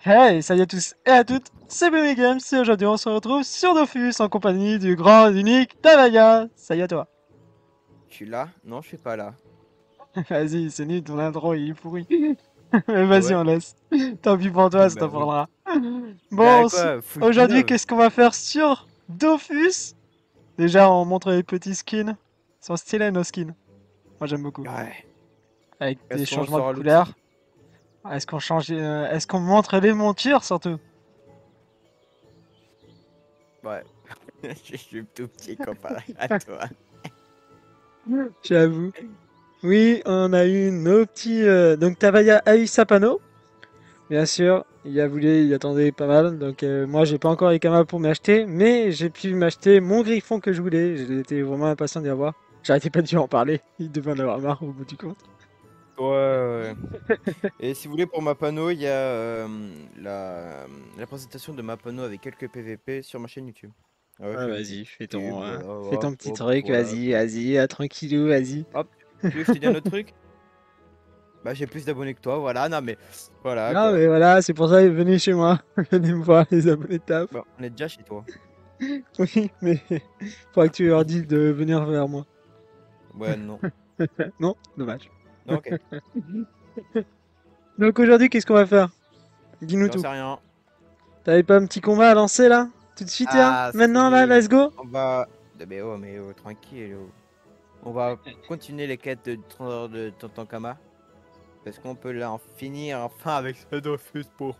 Hey, salut à tous et à toutes, c'est BB Games et aujourd'hui on se retrouve sur Dofus en compagnie du grand, unique Tavaya. Salut à toi. Je suis là? Non, je suis pas là. Vas-y, c'est nul, ton intro il est pourri. Mais Ah vas-y, ouais? on laisse. Tant pis pour toi, ça Bah t'en oui. prendra. Bah Bon, quoi? Full aujourd'hui, innov. qu'est-ce qu'on va faire sur Dofus? Déjà, on montre les petits skins. Ils sont stylés nos skins. Moi j'aime beaucoup. Ouais. Avec des Est-ce qu'on changements de saura couleurs. l'outil? Est-ce qu'on change, est-ce qu'on montre les montures surtout? Ouais. Je suis tout petit comparé à toi. J'avoue. Oui, on a eu nos petits. Donc Tavaya a eu sa panneau, bien sûr. Il a voulu, il attendait pas mal. Donc moi, j'ai pas encore les camas pour m'acheter, mais j'ai pu m'acheter mon griffon que je voulais. J'étais vraiment impatient d'y avoir. J'arrêtais pas de lui en parler. Il devait en avoir marre au bout du compte. Ouais, ouais. Et si vous voulez, pour ma panneau, il y a la présentation de ma panneau avec quelques PVP sur ma chaîne YouTube. Ah ouais, Ouais, chaîne YouTube, vas-y, voilà, fais hop, ton petit hop, truc, voilà, vas-y, quoi. vas-y, tranquillou, vas-y. Hop. Tu veux que je te dise un autre truc? Bah, j'ai plus d'abonnés que toi, voilà. Non, mais voilà, Non, quoi. mais voilà, c'est pour ça, venez chez moi. Venez me voir, les abonnés de taf. Bon, on est déjà chez toi. Oui, mais faudra que tu leur dises de venir vers moi. Ouais, non. Non, dommage. Non, ok. Donc aujourd'hui, qu'est-ce qu'on va faire? Dis-nous J'en tout. sais rien. T'avais pas un petit combat à lancer là? Tout de suite là? Ah, Maintenant là, si. let's go? On va. Mais oh, tranquille. Oh. On va continuer les quêtes de Trésor de Tonton. Parce qu'on peut là en finir enfin avec ce Dofus pour.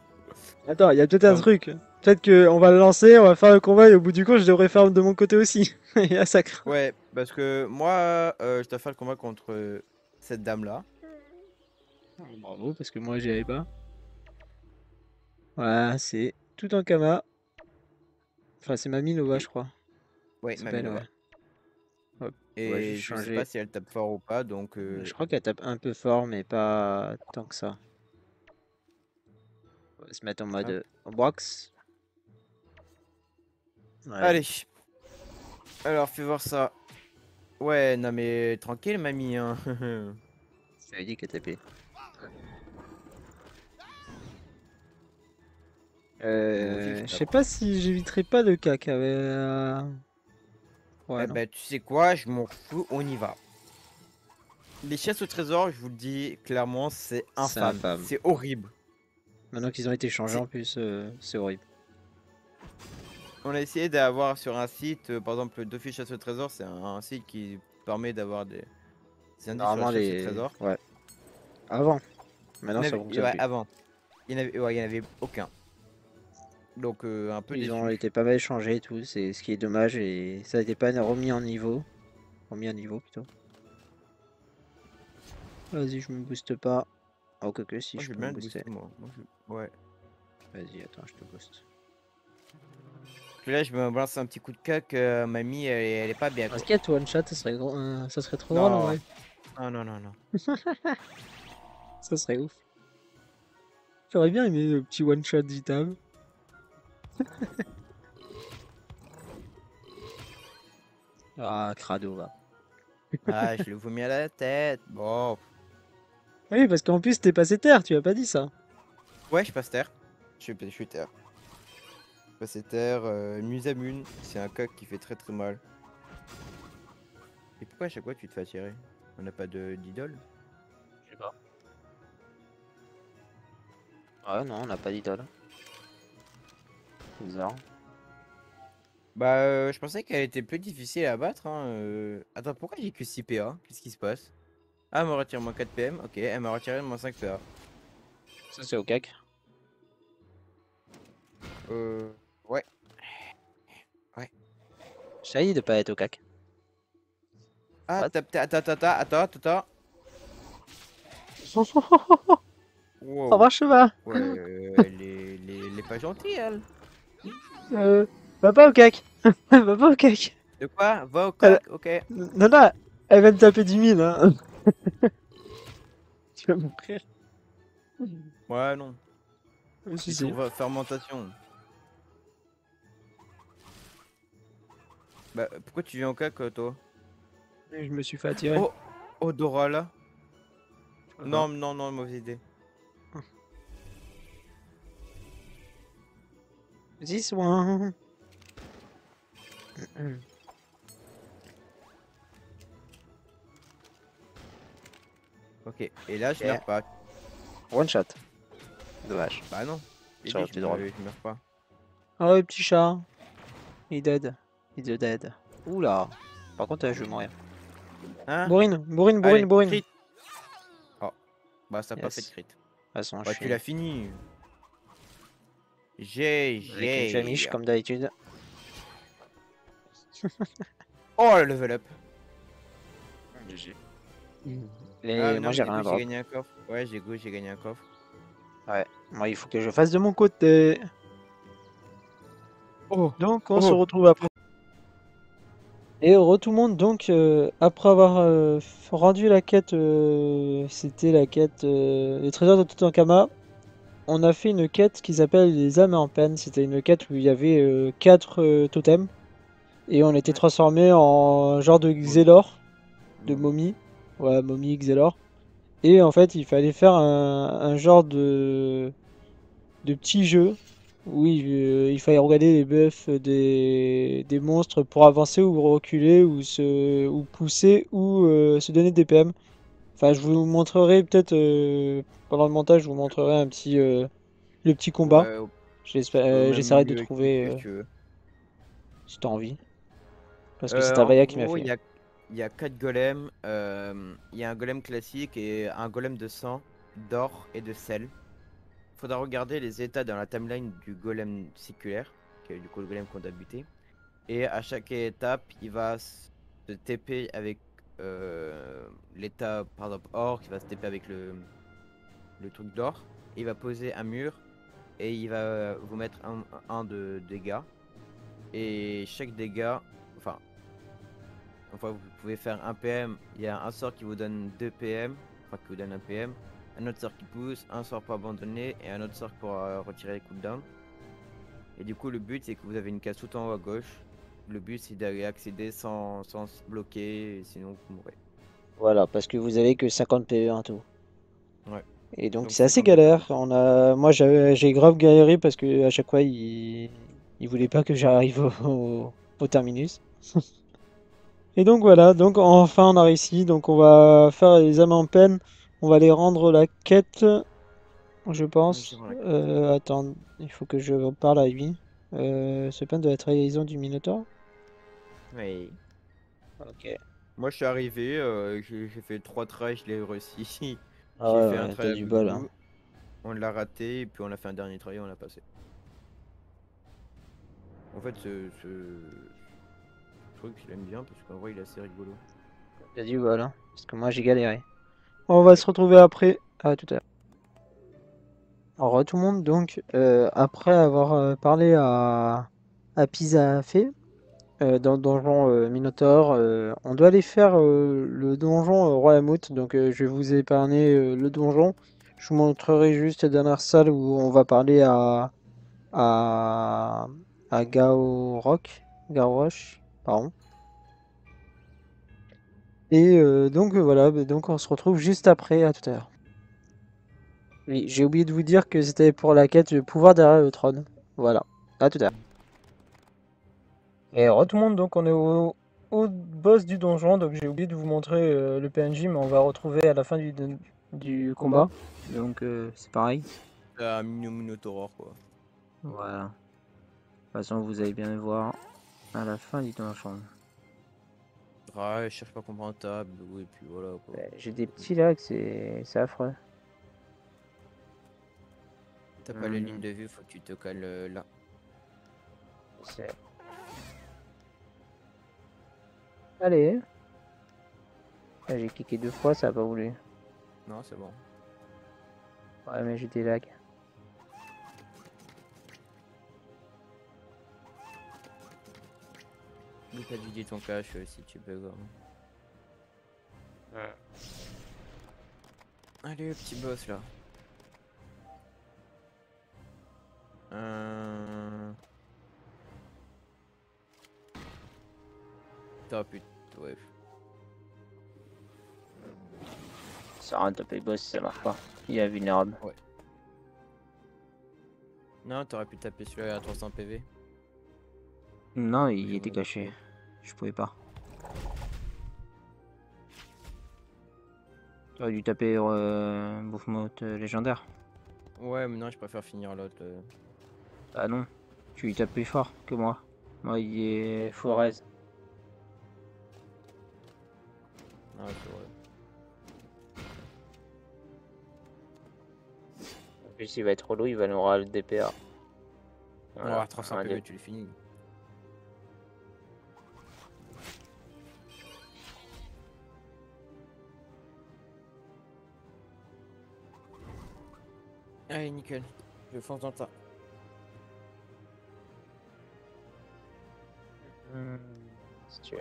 Attends, il y a peut-être un Enfin, truc. Peut-être que on va le lancer, on va faire le combat et au bout du compte, je devrais faire de mon côté aussi. Il y a ça craint. ouais, parce que moi, je dois faire le combat contre cette dame-là. Bravo, parce que moi j'y avais pas. Voilà, c'est tout en Kama. Enfin, c'est Mamie Nova, je Et crois. ouais, Ça s'appelle, ouais. Maminova. Hop, on va juste Et je sais pas changer. si elle tape fort ou pas, donc. Je crois qu'elle tape un peu fort, mais pas tant que ça. On va se mettre en mode Hop. box. Ouais, Allez, alors fais voir ça. Ouais, non mais tranquille, mamie, hein. je t'avais dit qu'elle tapait. Moi aussi, je Je tape. sais pas si j'éviterai pas le cac avec. Ouais, Eh non. ben, tu sais quoi, je m'en fous, on y va. Les chasses au trésor, je vous le dis clairement, c'est C'est infâme. infâme. C'est horrible. Maintenant qu'ils ont été changés C'est- en plus, c'est horrible. On a essayé d'avoir sur un site, par exemple, Dofi Chasse au trésor, c'est un site qui permet d'avoir des indices sur la Normalement, chasse au les. trésor. Ouais. Avant. Maintenant, ça fonctionne Ouais, plus. avant, il y en avait aucun. Donc, un peu Ils ont déçu. été pas mal changés et tout, c'est ce qui est dommage et ça a été pas remis en niveau. Remis à niveau plutôt. Vas-y, je me booste pas. Oh, que si, Moi, je je vais peux me bien le booster. booster, moi. Ouais. Vas-y, attends, je te booste. Puis là, je me balance un petit coup de cac, mamie, elle est pas bien, Est-ce quoi. qu'il y a toi one shot? Ça serait trop drôle en Non, vrai. non. Ça serait ouf. J'aurais bien aimé le petit one shot d'Itab. Ah, crado, va. Ah, je le vomis à la tête. Bon. Oui, parce qu'en plus, t'es passé terre, tu as pas dit ça. Ouais, je passe terre. Je suis terre. Je passe terre. Musamune, c'est un coq qui fait très très mal. Et pourquoi à chaque fois tu te fais attirer? On n'a pas d'idole? Je sais pas. Ah non, on n'a pas d'idole. Bizarre. Bah, je pensais qu'elle était plus difficile à battre, hein. Attends, pourquoi j'ai que 6 PA? Qu'est-ce qui se passe? Ah, elle me retire moins 4 PM. Ok, elle m'a retiré moins 5 PA. Ça, c'est au cac. Ouais, ouais. Je t'avais dit de pas être au cac. Ah, What? attends. Au Wow. revoir, cheval. Ouais, elle est pas gentille, elle. Euh, Va pas au cac. Va pas au cac. De quoi? Va au Elle- coq, ok. Non, non, elle va me taper 10 000, hein. Tu vas mourir. Ouais, non. Si, C'est si. sur fermentation. Bah, pourquoi tu viens au coq, toi? Je me suis fait attirer. Oh, Odora là. Je sais pas. Non, mauvaise idée. This one. Ok, et là, je Ok. meurs pas. One shot. Dommage. Bah non. J'ai Ça dit, aurait été drôle. je meurs pas. Oh, le petit chat. Il est dead. Il est dead. Oula. Par contre, je vais mourir. Hein? Bourrine, bourrine, bourrine, Allez, bourrine. crit. Oh, bah ça n'a pas fait de Yes. crit. De toute façon, je Bah tu suis l'as fini. avec une flamiche GG. comme d'habitude. Oh, le level up. GG. Ah, Et mais moi, non, j'ai mais du rien coup, j'ai drop. gagné un coffre. Ouais, j'ai gagné un coffre. Ouais. Moi, il faut que je fasse de mon côté. Oh, Donc, on se oh. retrouve après. Et tout le monde, donc, après avoir rendu la quête, c'était la quête les trésors de Toutankhamon, on a fait une quête qui s'appelle les âmes en peine. C'était une quête où il y avait 4 totems et on était Ouais. transformé en genre de Xelor, de momie. Ouais, momie Xelor. Et en fait, il fallait faire un genre de petit jeu où il fallait regarder les buffs des monstres pour avancer ou reculer ou pousser ou se donner des PM. Enfin, je vous montrerai peut-être pendant le montage, je vous montrerai le petit combat. Ouais, même J'essaierai de mieux équipe trouver si tu veux. si t'as envie. Parce que c'est En Tavaya qui m'a gros, fait. il y a 4 golems. Il y a un golem classique et un golem de sang, d'or et de sel. Faudra regarder les états dans la timeline du golem séculaire, qui est du coup le golem qu'on a buté. Et à chaque étape, il va se TP avec l'état, par exemple, or, qui va se TP avec le truc d'or. Il va poser un mur et il va vous mettre un de dégâts. Et chaque dégât, enfin, vous pouvez faire un PM. Il y a un sort qui vous donne 2 PM, enfin qui vous donne un PM. Un autre sort qui pousse, un sort pour abandonner et un autre sort pour retirer les cooldowns. Et du coup, le but c'est que vous avez une case tout en haut à gauche. Le but c'est d'aller accéder sans se bloquer, sinon vous mourrez. Voilà, parce que vous avez que 50 PE en tout. Ouais. Et donc Donc c'est assez 50 de galère. PV. Moi j'ai grave galéré parce que à chaque fois il voulait pas que j'arrive au terminus. Et donc voilà, donc enfin on a réussi. Donc on va faire les âmes en peine. On va aller rendre la quête, je Vas-y, pense. voilà. Attends, il faut que je parle à lui. Se plaindre de la trahison du Minotaur. Ouais. Ok. Moi je suis arrivé, j'ai fait 3 tries, je l'ai réussi. Ah J'ai ouais, fait un ouais, try t'as du avec bol, hein. vous, on l'a raté, et puis on a fait un dernier try et on l'a passé. En fait, ce truc, je l'aime bien parce qu'en vrai, il est assez rigolo. T'as du bol, hein. Parce que moi j'ai galéré. On va se retrouver après. À tout à l'heure. Alors tout le monde, donc après avoir parlé à Pizza fait dans le donjon Minotaur, on doit aller faire le donjon Roi Hamout. Donc je vais vous épargner le donjon. Je vous montrerai juste la dernière salle où on va parler à, à Gao Roche, pardon. Et donc voilà, donc on se retrouve juste après, à tout à l'heure. Oui, j'ai oublié de vous dire que c'était pour la quête de pouvoir derrière le trône. Voilà, à tout à l'heure. Et tout le monde, donc on est au boss du donjon, donc j'ai oublié de vous montrer le PNJ, mais on va retrouver à la fin du combat. Donc c'est pareil. Un Minotaur, quoi. Voilà. De toute façon, vous allez bien le voir à la fin du donjon. Ouais, je cherche pas à comprendre un tableau, et puis voilà, quoi. J'ai des petits lags, c'est affreux. T'as pas la ligne de vue, faut que tu te cales là. Allez. Ah, j'ai cliqué 2 fois, ça a pas voulu. Non, c'est bon. Ouais, mais j'ai des lags. Mais t'as vidé ton cache si tu peux, quoi. Allez, le petit boss là. T'as putain, ouais. Ça rien de taper le boss, ça marche pas. Il est invulnérable. Ouais. Non, t'aurais pu taper celui-là à 300 PV. Non, il J'ai était mon caché. truc. Je pouvais pas. T'aurais dû taper Boufmout légendaire. Ouais, mais non, je préfère finir l'autre. Ah non, tu lui tapes plus fort que moi. Moi, il est Forez. Ah, c'est vrai. En plus, il va être relou, il va nous râler le DPA. Voilà, Ouais, 300 PV, tu les finis. Allez, nickel. Je fonce dans le tas. Si tu veux.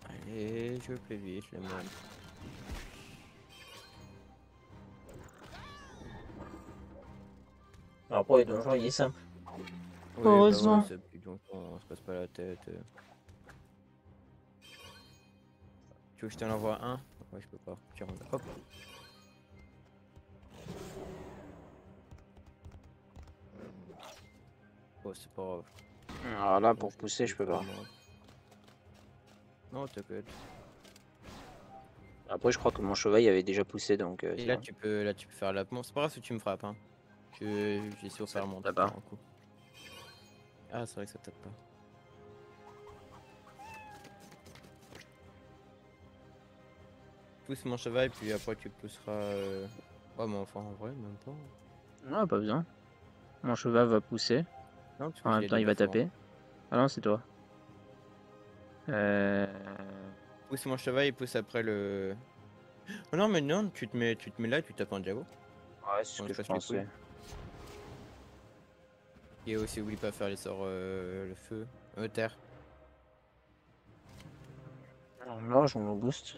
Allez, je fais vite, les mecs. Alors pour les donjons, il est simple. Oui, Heureusement. bah ouais, c'est petit donc on se passe pas la tête. Tu veux que je t'en envoie un? Ouais, je peux pas. Tiens, hop. Oh, c'est pas grave. Alors là, Bon, pour je pousser, je peux pas. Non, t'inquiète. Après, je crois que mon cheval il avait déjà poussé, donc. Et là, tu peux faire la. Bon, c'est pas grave si tu me frappes, hein. J'ai su faire mon là-bas. coup. Ah, c'est vrai que ça tape pas. Pousse mon cheval, puis après tu pousseras. Ouais, mais enfin, en vrai, même pas. Non, pas besoin. Mon cheval va pousser. Non, parce que En je même l'ai temps, il va débuffé. taper. Ah non, c'est toi. Pousse mon cheval, il pousse après le. Oh non, mais non, tu te mets là, tu tapes un diago. Ouais, c'est ce On que se je casse les couilles. pensais. Et aussi, oublie pas faire les sorts le feu, terre. Là, je me booste.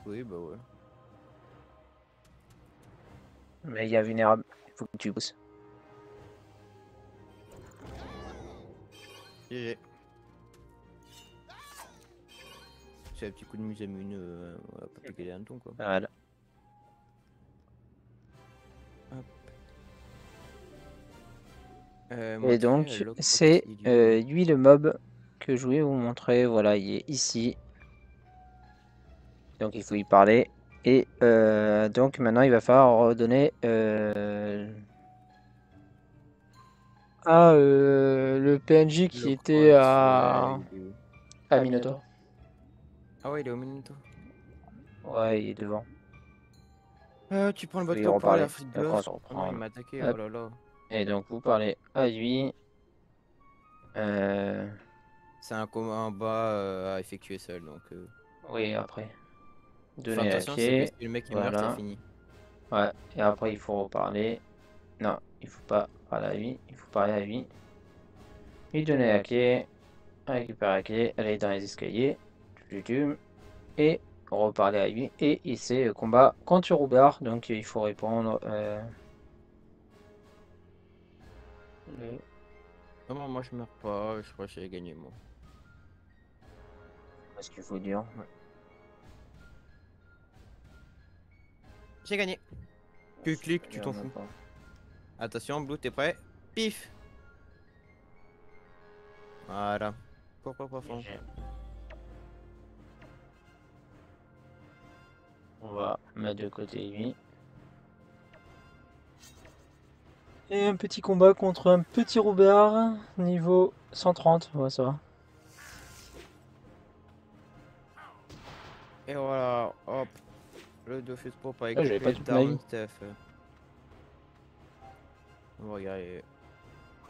Oui, bah ouais. Mais il y a vulnérable. Il faut que tu pousses. GG. C'est un petit coup de musamune, on va pas piquer les hannetons quoi. Voilà. Et donc, c'est lui le mob que je voulais vous montrer. Voilà, il est ici. Donc, il faut y parler. Et donc, maintenant, il va falloir redonner le PNJ qui était à Minato. Ah ouais, il est au Minato. Ouais, il est devant. Tu prends le Faut y bot pour aller à reparler. Free Et après, on se Oh non, reprend. il m'a attaqué, Hop. oh là là. Et donc, vous parlez à lui. C'est un combat à effectuer seul, donc. Oui, après. Enfin, Donner la attention, c'est que clé. si le mec il meurt, c'est Voilà. fini. Ouais. Et après, il faut reparler. Non, il faut pas parler à lui. Il faut parler à lui. Lui donner la clé. Récupérer la clé. Aller dans les escaliers. Et reparler à lui. Et c'est combat contre Roubard. Donc, il faut répondre. Non, moi je meurs pas, je crois que j'ai gagné moi. Qu'est-ce qu'il faut dire? Ouais. J'ai gagné. Tu cliques, tu t'en fous. Attention, Blue, t'es prêt? Pif! Voilà. Pourquoi pas fond? On va mettre de côté lui. Et un petit combat contre un petit Robert, niveau 130, ouais ça va. Et voilà, hop. Le Dofus Pop avec J'avais pas toute ma vie. Steph. On va regarder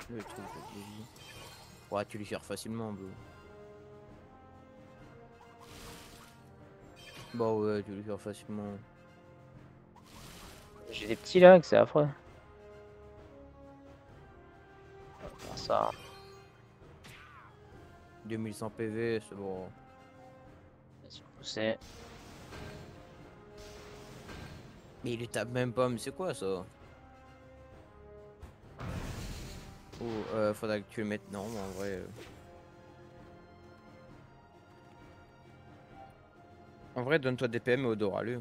le truc de vie. Ouais, tu les gères facilement, Blue. Bah ouais, tu les gères facilement. J'ai des petits lags, c'est affreux. On va faire ça. 2100 PV, c'est bon. Bien sûr, pousser. Mais il le tape même pas, mais c'est quoi ça? Ou faudra que tu le mettes. Non, mais en vrai. En vrai, donne-toi des PM et Odora, lui.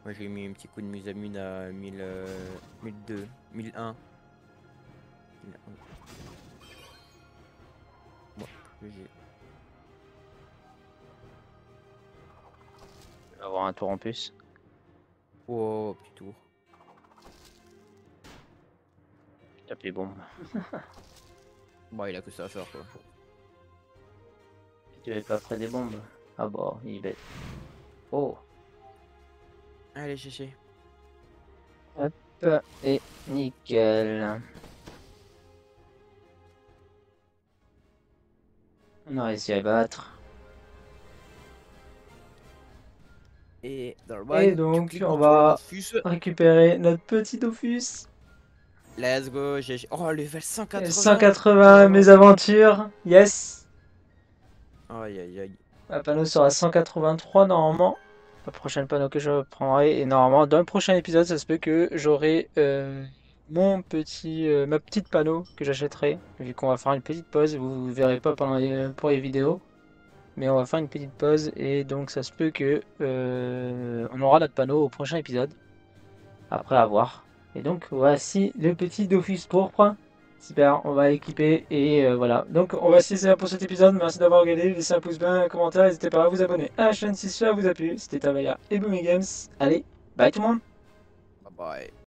Moi j'ai mis un petit coup de Musamune à 1000, 1002, 1001. 1001. Bon, GG. Il va avoir un tour en plus. Oh, petit tour. Tape les bombes. Bon, il a que ça à faire quoi. Tu avais pas près des bombes? Ah bah, il est bête. Oh. Allez, GG. Hop, et nickel. On a réussi à battre. Et dans le Et bail, donc, tu cliques on sur le va Dofus. récupérer notre petit Dofus. Let's go, GG. Oh, level 180. 180 mésaventures. Yes. Aïe aïe aïe. Ma panneau sera 183 normalement. La prochaine panneau que je prendrai. Et normalement, dans le prochain épisode, ça se peut que j'aurai ma petite panneau que j'achèterai. Vu qu'on va faire une petite pause. Vous verrez pas pour les vidéos. Mais on va faire une petite pause. Et donc, ça se peut que on aura notre panneau au prochain épisode. Après avoir. Et donc, voici le petit Dofus pourpre. Super, on va l'équiper et voilà. Donc on va se laisser là pour cet épisode. Merci d'avoir regardé. Laissez un pouce bleu, un commentaire. N'hésitez pas à vous abonner à la chaîne si cela vous a plu. C'était Tavaya et Boomy Games. Allez, bye tout le monde. Bye bye.